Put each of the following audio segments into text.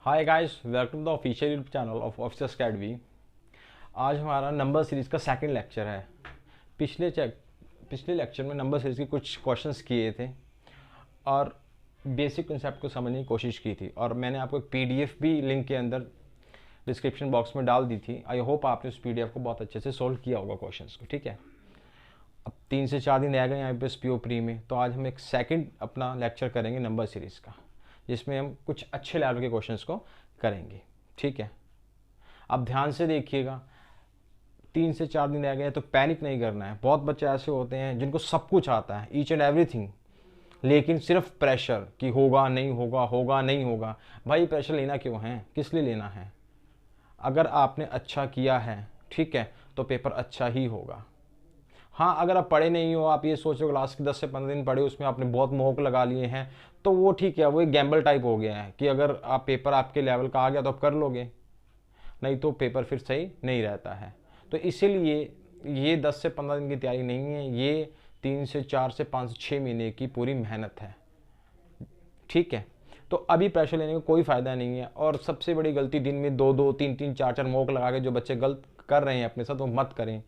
Hi guys, welcome to the official YouTube channel of Officers Academy. आज हमारा number series का second lecture है। पिछले लेक्चर में नंबर सीरीज़ के कुछ क्वेश्चंस किए थे और बेसिक कंसेप्ट को समझने की कोशिश की थी, और मैंने आपको एक पीडीएफ भी लिंक के अंदर डिस्क्रिप्शन बॉक्स में डाल दी थी। आई होप आपने उस पीडीएफ को बहुत अच्छे से सोल्व किया होगा क्वेश्चंस को। ठीक है, अब 3 से 4 दिन रह गए यहाँ पे पीओ प्री में, तो आज हम एक सेकंड अपना लेक्चर करेंगे नंबर सीरीज़ का, जिसमें हम कुछ अच्छे लेवल के क्वेश्चंस को करेंगे। ठीक है, अब ध्यान से देखिएगा, 3 से 4 दिन रह गए तो पैनिक नहीं करना है। बहुत बच्चे ऐसे होते हैं जिनको सब कुछ आता है, ईच एंड एवरीथिंग, लेकिन सिर्फ प्रेशर कि होगा नहीं होगा, होगा नहीं होगा। भाई प्रेशर लेना क्यों है, किस लिए लेना है? अगर आपने अच्छा किया है, ठीक है, तो पेपर अच्छा ही होगा। हाँ, अगर आप पढ़े नहीं हो, आप ये सोचो क्लास के 10 से 15 दिन पढ़े, उसमें आपने बहुत मोहक लगा लिए हैं, तो वो ठीक है, वो एक गैम्बल टाइप हो गया है कि अगर आप पेपर आपके लेवल का आ गया तो आप कर लोगे, नहीं तो पेपर फिर सही नहीं रहता है। तो इसीलिए ये 10 से 15 दिन की तैयारी नहीं है, ये 3 से 4 से 5 से 6 महीने की पूरी मेहनत है। ठीक है, तो अभी प्रेशर लेने का कोई फ़ायदा नहीं है। और सबसे बड़ी गलती, दिन में 2-2, 3-3, 4-4 मॉक लगा के जो बच्चे गलत कर रहे हैं अपने साथ, वो मत करें।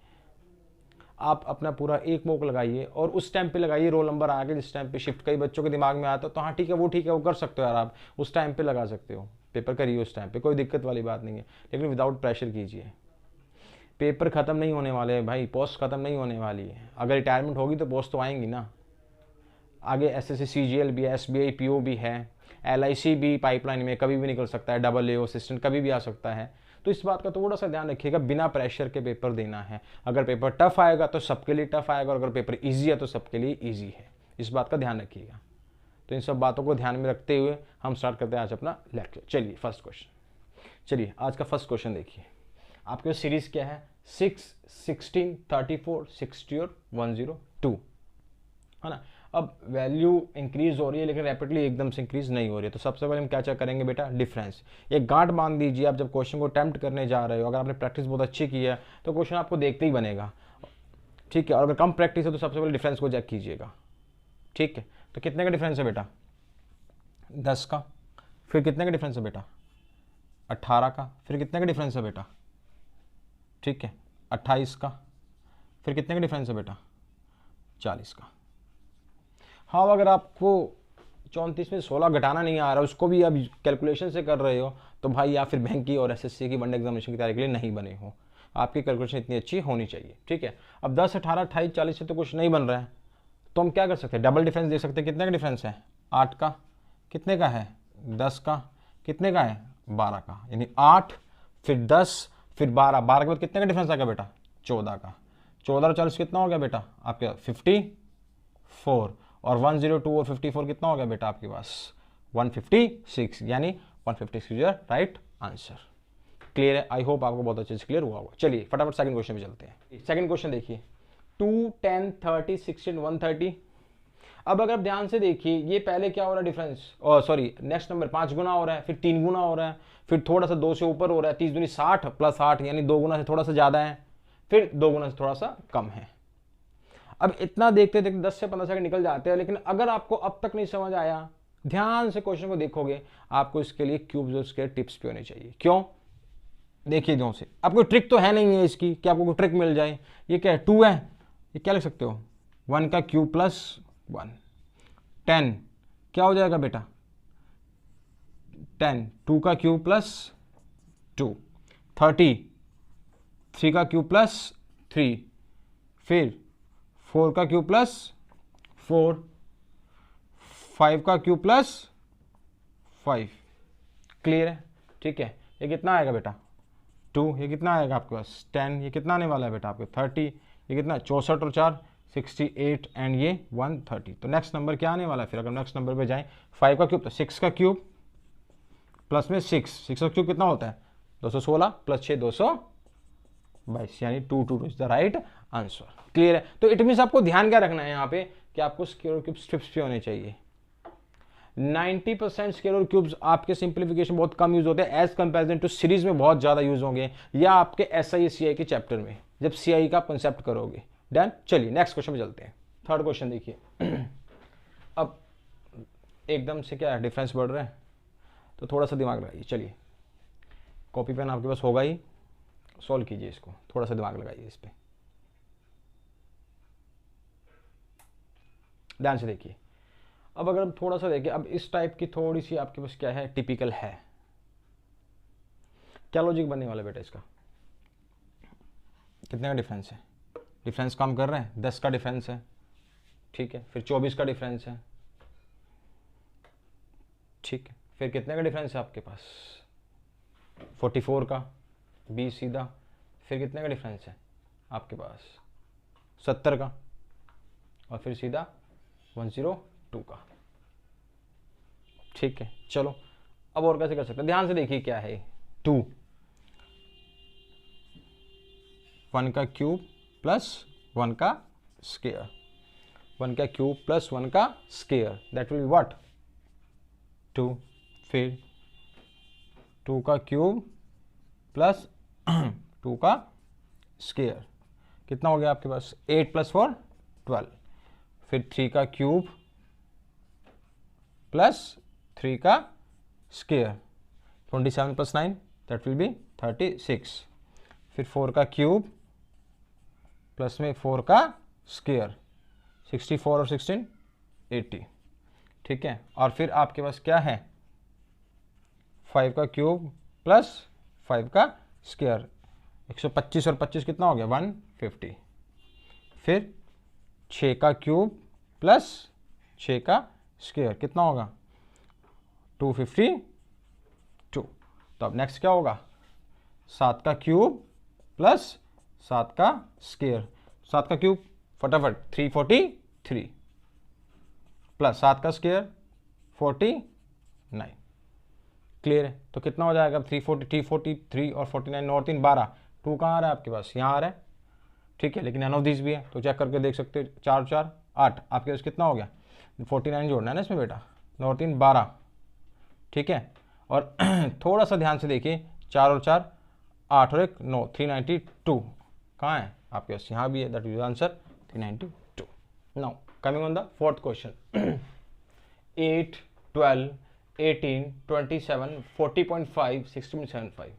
आप अपना पूरा एक मॉक लगाइए और उस टाइम पे लगाइए, रोल नंबर आ गया जिस टाइम पे शिफ्ट कई बच्चों के दिमाग में आता है, तो हाँ ठीक है, वो ठीक है, वो कर सकते हो यार, आप उस टाइम पे लगा सकते हो, पेपर करिए उस टाइम पे, कोई दिक्कत वाली बात नहीं है, लेकिन विदाउट प्रेशर कीजिए। पेपर ख़त्म नहीं होने वाले हैं भाई, पोस्ट ख़त्म नहीं होने वाली है। अगर रिटायरमेंट होगी तो पोस्ट तो आएंगी ना। आगे एसएससी सीजीएल भी है, एसबीआई पीओ भी है, एलआईसी भी पाइपलाइन में कभी भी निकल सकता है, डबल ए असिस्टेंट कभी भी आ सकता है। तो इस बात का थोड़ा सा ध्यान रखिएगा, बिना प्रेशर के पेपर देना है। अगर पेपर टफ आएगा तो सबके लिए टफ आएगा, और अगर पेपर ईजी है तो सबके लिए ईजी है। इस बात का ध्यान रखिएगा। तो इन सब बातों को ध्यान में रखते हुए हम स्टार्ट करते हैं आज अपना लेक्चर। चलिए फर्स्ट क्वेश्चन, चलिए आज का फर्स्ट क्वेश्चन देखिए। आपके सीरीज क्या है? 6, 16, 34, 60 और 102 है ना। अब वैल्यू इंक्रीज हो रही है, लेकिन रैपिडली एकदम से इंक्रीज नहीं हो रही है। तो सबसे पहले हम क्या चेक करेंगे बेटा? डिफरेंस। एक गांठ बांध दीजिए, आप जब क्वेश्चन को अटेम्प्ट करने जा रहे हो, अगर आपने प्रैक्टिस बहुत अच्छी की है तो क्वेश्चन आपको देखते ही बनेगा। ठीक है, और अगर कम प्रैक्टिस है तो सबसे पहले डिफरेंस को चेक कीजिएगा। ठीक है, तो कितने का डिफरेंस है बेटा? 10 का। फिर कितने का डिफरेंस है बेटा? 18 का। फिर कितने का डिफरेंस है बेटा? ठीक है, 28 का। फिर कितने का डिफरेंस है बेटा? 40 का। हाँ, अगर आपको 34 में 16 घटाना नहीं आ रहा, उसको भी आप कैलकुलेशन से कर रहे हो, तो भाई या फिर बैंक की और एसएससी की वन एग्जामिनेशन की तैयारी के लिए नहीं बने हो। आपकी कैलकुलेशन इतनी अच्छी होनी चाहिए। ठीक है, अब 10, 18, 28, 40 से तो कुछ नहीं बन रहा है, तो हम क्या कर सकते हैं? डबल डिफरेंस देख सकते हैं। कितने का डिफरेंस है? 8 का। कितने का है? 10 का। कितने का है? 12 का। यानी 8 फिर 10 फिर 12, 12 के बाद कितने का डिफरेंस आ गया बेटा? 14 का। 14 और 40 कितना हो गया बेटा आपके? 54। और 102 और 54 कितना हो गया बेटा आपके पास? 156। यानी 156 is your right answer. Clear है? आई होप आपको बहुत अच्छे से क्लियर हुआ होगा। चलिए फटाफट सेकंड क्वेश्चन पे चलते हैं। सेकंड क्वेश्चन देखिए, 2, 10, 30, 16, 130। अब अगर आप ध्यान से देखिए, ये पहले क्या हो रहा है डिफरेंस, सॉरी नेक्स्ट नंबर 5 गुना हो रहा है, फिर 3 गुना हो रहा है, फिर थोड़ा सा 2 से ऊपर हो रहा है, 30 दूनी 60 प्लस 8 यानी 2 गुना से थोड़ा सा ज़्यादा है, फिर 2 गुना से थोड़ा सा कम है। अब इतना देखते देखते 10 से 15 सेकंड निकल जाते हैं, लेकिन अगर आपको अब तक नहीं समझ आया, ध्यान से क्वेश्चन को देखोगे, आपको इसके लिए क्यूब्स और स्क्वायर टिप्स भी होनी चाहिए। क्यों? देखिए ध्यान से, आपको ट्रिक तो है नहीं है इसकी कि आपको कोई ट्रिक मिल जाए। ये क्या है? 2 है, ये क्या लिख सकते हो? 1 का क्यूब प्लस 1। 10 क्या हो जाएगा बेटा? 10, 2 का क्यूब प्लस 2। 30, 3 का क्यूब प्लस 3। फिर 4 का क्यूब प्लस 4, 5 का क्यूब प्लस 5। क्लियर है? ठीक है, ये कितना आएगा बेटा? 2। ये कितना आएगा आपके पास? 10। ये कितना आने वाला है बेटा आपके? 30। ये कितना? 64 और 4 68 एंड ये 130। तो नेक्स्ट नंबर क्या आने वाला है? फिर अगर नेक्स्ट नंबर पे जाएं, 5 का क्यूब तो 6 का क्यूब प्लस में 6 का क्यूब कितना होता है? 216 प्लस 6 222, यानी 222 is the right answer. Clear है? तो इट मीन्स आपको ध्यान क्या रखना है यहाँ पे कि आपको स्क्वायर क्यूब स्ट्रिप्स भी होने चाहिए। 90% स्क्वायर क्यूब्स आपके सिंप्लीफिकेशन बहुत कम यूज होते हैं, एज कंपेरिजन टू सीरीज में बहुत ज्यादा यूज होंगे, या आपके एसआई सीआई के चैप्टर में जब सीआई का कंसेप्ट करोगे। डन। चलिए नेक्स्ट क्वेश्चन में चलते हैं। थर्ड क्वेश्चन देखिए। अब एकदम से क्या डिफरेंस बढ़ रहा है, तो थोड़ा सा दिमाग लगाइए। चलिए, कॉपी पेन आपके पास होगा ही, सॉल्व कीजिए इसको, थोड़ा सा दिमाग लगाइए इस पर, ध्यान से देखिए। अब अगर हम थोड़ा सा देखिए, अब इस टाइप की थोड़ी सी आपके पास क्या है, टिपिकल है। क्या लॉजिक बनने वाला बेटा इसका? कितने का डिफरेंस है? डिफरेंस कम कर रहे हैं, 10 का डिफरेंस है, ठीक है। फिर 24 का डिफरेंस है, ठीक है। फिर कितने का डिफरेंस है आपके पास? 44 का, 20 सीधा। फिर कितने का डिफरेंस है आपके पास? 70 का, और फिर सीधा 102 का, ठीक है। चलो, अब और कैसे कर सकते हैं, ध्यान से देखिए क्या है। 2 1 का क्यूब प्लस 1 का स्क्वायर, 1 का क्यूब प्लस 1 का square, that will be what? 2। फिर 2 का क्यूब प्लस 2 का स्क्वायर, कितना हो गया आपके पास? 8 प्लस 4 12। फिर 3 का क्यूब प्लस 3 का square, 27 plus 9 that will be 36। फिर 4 का क्यूब प्लस में 4 का स्क्वायर, 64 और 16 80, ठीक है। और फिर आपके पास क्या है? 5 का क्यूब प्लस 5 का स्क्वायर, 125 और 25 कितना हो गया? 150। फिर 6 का क्यूब प्लस 6 का स्क्वायर कितना होगा? 252। तो अब नेक्स्ट क्या होगा? 7 का क्यूब प्लस 7 का स्क्वायर, 7 का क्यूब फटाफट 343 प्लस 7 का स्क्वायर 49। क्लियर है? तो कितना हो जाएगा? 343 और 49 और 3 12। 2 कहाँ आ रहा है आपके पास? यहाँ आ रहा है, ठीक है। लेकिन नन ऑफ दिस भी है, तो चेक करके देख सकते हो। 4 4 8, आपके पास कितना हो गया? 49 जोड़ना है ना इसमें बेटा, 9 और 3 12, ठीक है। और थोड़ा सा ध्यान से देखिए, 4 और 4 8 और 1 9, 392 कहाँ है आपके पास? यहाँ भी है, that is answer 392। Now coming on the fourth question. 8 12 18 27 40.5 60.75।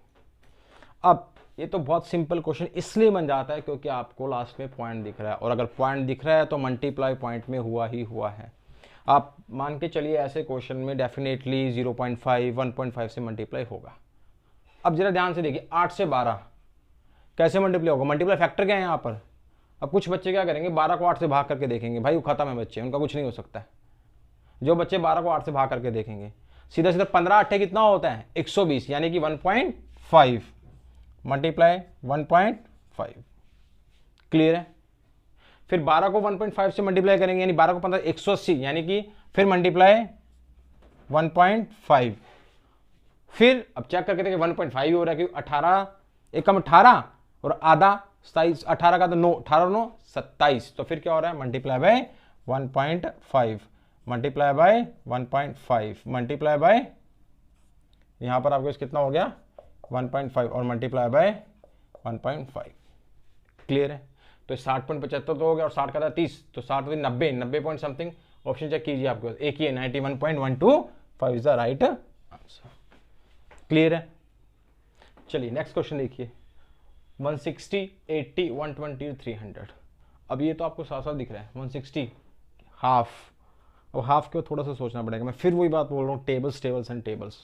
अब ये तो बहुत सिंपल क्वेश्चन इसलिए बन जाता है क्योंकि आपको लास्ट में पॉइंट दिख रहा है, और अगर पॉइंट दिख रहा है तो मल्टीप्लाई पॉइंट में हुआ ही हुआ है। आप मान के चलिए ऐसे क्वेश्चन में डेफिनेटली 0.5 1.5 से मल्टीप्लाई होगा। अब जरा ध्यान से देखिए, 8 से 12 कैसे मल्टीप्लाई होगा? मल्टीप्लाई फैक्टर क्या है यहाँ पर? अब कुछ बच्चे क्या करेंगे, 12 को 8 से भाग करके देखेंगे, भाई वो खत्म है बच्चे, उनका कुछ नहीं हो सकता है। जो बच्चे 12 को 8 से भाग करके देखेंगे, सीधा सीधा 15 8 कितना होता है? 120, यानी कि 1.5 मल्टीप्लाई 1.5। क्लियर है? फिर 12 को 1.5 से मल्टीप्लाई करेंगे, यानी 12 को 15 180, यानी कि फिर मल्टीप्लाई 1.5। फिर अब चेक करके देखें 1.5 हो रहा है, क्योंकि 18 एकम 18 और आधा 27, 18 का तो 9, 18 9 27, तो फिर क्या हो रहा है? Multiply by 1.5 multiply by 1.5 multiply by, यहां पर आपको कितना हो गया? 1.5 और मल्टीप्लाई बाय 1.5। क्लियर है? तो 60.75 तो हो गया, और 60 का था 30, तो 60 90 90 पॉइंट समथिंग। ऑप्शन चेक कीजिए, आपके पास एक ही है, 91.125 is the right answer. Clear है? चलिए नेक्स्ट क्वेश्चन देखिए। 160 80 120 300। अब ये तो आपको साथ साथ दिख रहा है, 160 हाफ। अब हाफ के थोड़ा सा सोचना पड़ेगा, मैं फिर वही बात बोल रहा हूँ, टेबल्स एंड टेबल्स।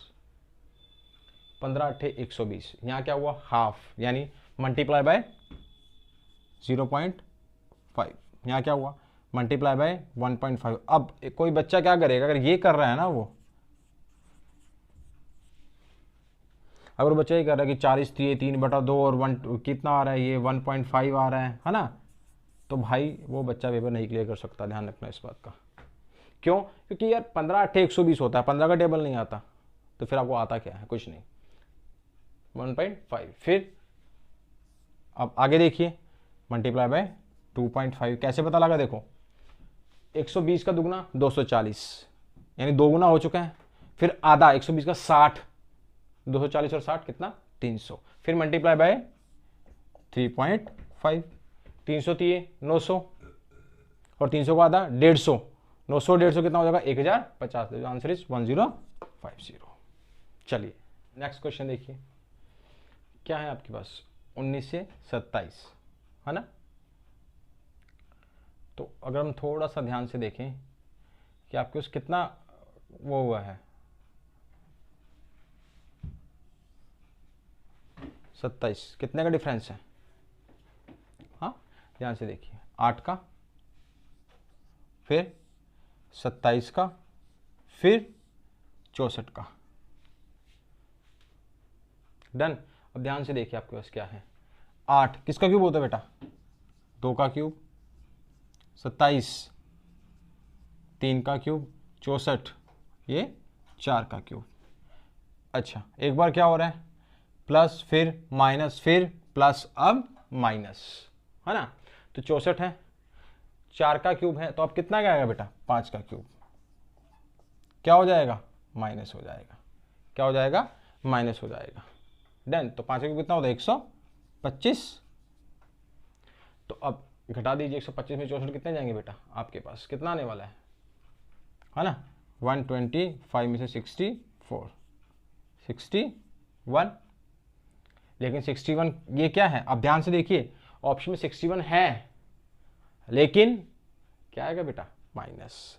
15 8 120, यहाँ क्या हुआ? हाफ, यानी मल्टीप्लाई बाय 0.5। यहाँ क्या हुआ? Multiply by 1.5। अब कोई बच्चा क्या करेगा, अगर ये कर रहा है ना, वो अगर बच्चा ये कर रहा है कि 40 3/2 और 1 कितना आ रहा है, ये 1.5 आ रहा है ना, तो भाई वो बच्चा पेपर नहीं क्लियर कर सकता। ध्यान रखना इस बात का। क्यों? क्योंकि यार 15 8 120 होता है, 15 का टेबल नहीं आता, तो फिर आपको आता क्या है? कुछ नहीं, 1.5। फिर अब आगे देखिए, मल्टीप्लाई बाय 2.5 कैसे पता लगा? देखो 120 का दुगना 240, यानी 2 गुना हो चुका है। फिर आधा 120 का 60, 240 और 60 कितना? 300। फिर मल्टीप्लाई बाय 3.5, 300 दिए 900, और 300 को आधा 150, 900 150 कितना हो जाएगा? 1050। Answer is 1050। चलिए नेक्स्ट क्वेश्चन देखिए, क्या है आपके पास 19 से 27, है ना। तो अगर हम थोड़ा सा ध्यान से देखें कि आपके उस कितना वो हुआ है, 27 कितने का डिफरेंस है, हाँ ध्यान से देखिए, 8 का, फिर 27 का, फिर 64 का। डन। अब ध्यान से देखिए आपके पास क्या है, 8 किसका क्यूब होता है बेटा, 2 का क्यूब, 27 3 का क्यूब, 64 ये 4 का क्यूब। अच्छा एक बार क्या हो रहा है, प्लस फिर माइनस फिर प्लस, अब माइनस, है ना। तो 64 है, 4 का क्यूब है, तो अब कितना क्या आएगा बेटा, 5 का क्यूब, क्या हो जाएगा, माइनस हो जाएगा, क्या हो जाएगा, माइनस हो जाएगा। डन। तो 5 का क्यूब कितना होता है, 125। तो अब घटा दीजिए, 125 में 64 कितने जाएंगे बेटा, आपके पास कितना आने वाला है ना, 125 में से 64, 61। लेकिन 61 ये क्या है, अब ध्यान से देखिए ऑप्शन में 61 है, लेकिन क्या आएगा बेटा, माइनस।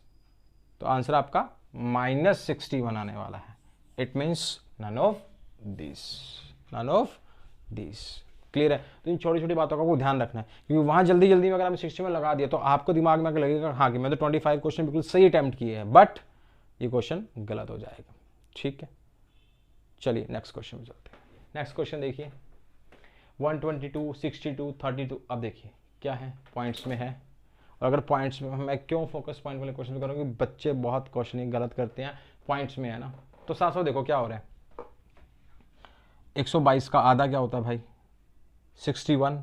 तो आंसर आपका -61 आने वाला है। It means none of this, none of this. Clear है। तो इन छोटी छोटी बातों का आपको ध्यान रखना है, क्योंकि वहां जल्दी जल्दी में अगर आपने 61 लगा दिया तो आपको दिमाग में लगेगा हाँ कि मैं तो 25 क्वेश्चन बिल्कुल सही अटेम्प्ट किए हैं, बट ये क्वेश्चन गलत हो जाएगा। ठीक है, चलिए नेक्स्ट क्वेश्चन में चलते हैं। नेक्स्ट क्वेश्चन देखिए 122, 62, 32। अब देखिए क्या है, पॉइंट्स में है। और अगर पॉइंट्स में, मैं क्यों फोकस पॉइंट वाले क्वेश्चन पे करूँगी, बच्चे बहुत क्वेश्चन गलत करते हैं, पॉइंट्स में है ना। तो साथ साथ देखो क्या हो रहा है, 122 का आधा क्या होता है भाई, 61।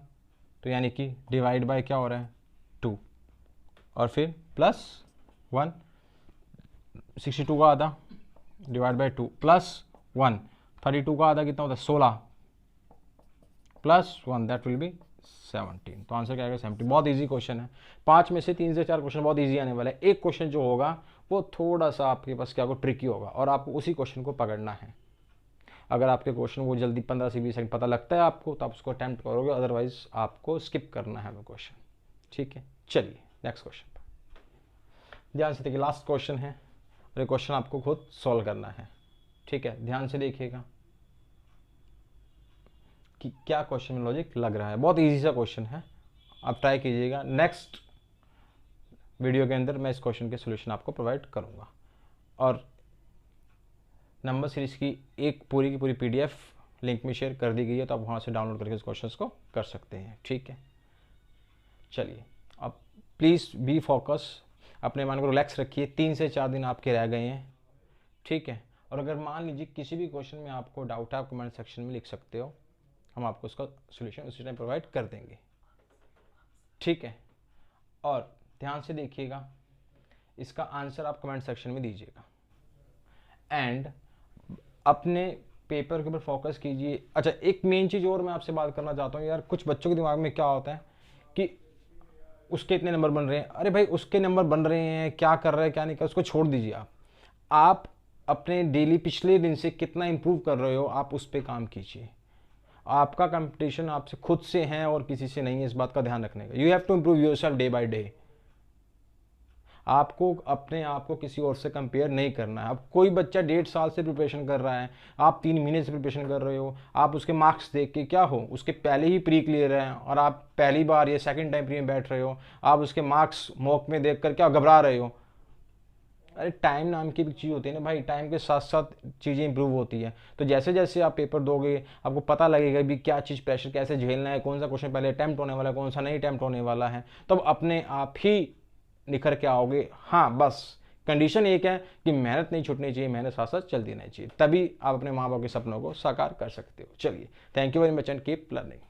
तो यानी कि डिवाइड बाय क्या हो रहा है, 2, और फिर प्लस 1। 62 का आधा डिवाइड बाय 2 प्लस 1। 32 का आधा कितना होता है, 16 प्लस 1, दैट विल बी 17। तो आंसर क्या आएगा, 70। बहुत इजी क्वेश्चन है, 5 में से 3 से 4 क्वेश्चन बहुत इजी आने वाला है। एक क्वेश्चन जो होगा वो थोड़ा सा आपके पास क्या होगा, ट्रिकी होगा, और आपको उसी क्वेश्चन को पकड़ना है। अगर आपके क्वेश्चन वो जल्दी 15 से 20 सेकंड पता लगता है आपको, तो आप उसको अटैम्प्ट करोगे, अदरवाइज आपको स्किप करना है वो क्वेश्चन। ठीक है, चलिए नेक्स्ट क्वेश्चन पर ध्यान से देखिए। लास्ट क्वेश्चन है और ये क्वेश्चन आपको खुद सॉल्व करना है। ठीक है, ध्यान से देखिएगा कि क्या क्वेश्चन में लॉजिक लग रहा है। बहुत इजी सा क्वेश्चन है, आप ट्राई कीजिएगा। नेक्स्ट वीडियो के अंदर मैं इस क्वेश्चन के सॉल्यूशन आपको प्रोवाइड करूंगा, और नंबर सीरीज की एक पूरी की पूरी PDF लिंक में शेयर कर दी गई है, तो आप वहाँ से डाउनलोड करके इस क्वेश्चन को कर सकते हैं। ठीक है, चलिए अब प्लीज़ बी फोकस, अपने मन को रिलैक्स रखिए। 3 से 4 दिन आपके रह गए हैं। ठीक है, और अगर मान लीजिए किसी भी क्वेश्चन में आपको डाउट है, आप कमेंट सेक्शन में लिख सकते हो, हम आपको उसका सॉल्यूशन उसी टाइम प्रोवाइड कर देंगे। ठीक है, और ध्यान से देखिएगा, इसका आंसर आप कमेंट सेक्शन में दीजिएगा, एंड अपने पेपर के ऊपर फोकस कीजिए। अच्छा एक मेन चीज़ और मैं आपसे बात करना चाहता हूँ यार, कुछ बच्चों के दिमाग में क्या होता है कि उसके इतने नंबर बन रहे हैं, अरे भाई उसके नंबर बन रहे हैं, क्या कर रहे हैं क्या नहीं कर, उसको छोड़ दीजिए। आप अपने डेली पिछले दिन से कितना इंप्रूव कर रहे हो, आप उस पर काम कीजिए। आपका कंपटीशन आपसे खुद से है और किसी से नहीं है, इस बात का ध्यान रखने का। You have to improve yourself day by day. आपको अपने आप को किसी और से कंपेयर नहीं करना है। अब कोई बच्चा 1.5 साल से प्रिपरेशन कर रहा है, आप 3 महीने से प्रिपरेशन कर रहे हो, आप उसके मार्क्स देख के क्या हो, उसके पहले ही प्री क्लियर है और आप पहली बार ये सेकंड टाइम प्री में बैठ रहे हो, आप उसके मार्क्स मॉक में देख कर क्या घबरा रहे हो। अरे टाइम नाम की भी चीज़ होती है ना भाई, टाइम के साथ साथ चीज़ें इंप्रूव होती है। तो जैसे जैसे आप पेपर दोगे आपको पता लगेगा भी क्या चीज़, प्रेशर कैसे झेलना है, कौन सा क्वेश्चन पहले अटैम्प्ट होने वाला है, कौन सा नहीं अटैम्प्ट होने वाला है, तो अपने आप ही निखर के आओगे। हाँ बस कंडीशन एक है कि मेहनत नहीं छूटनी चाहिए, मेहनत साथ साथ चलती रहनी चाहिए, तभी आप अपने माँ बाप के सपनों को साकार कर सकते हो। चलिए, thank you very much and keep learning.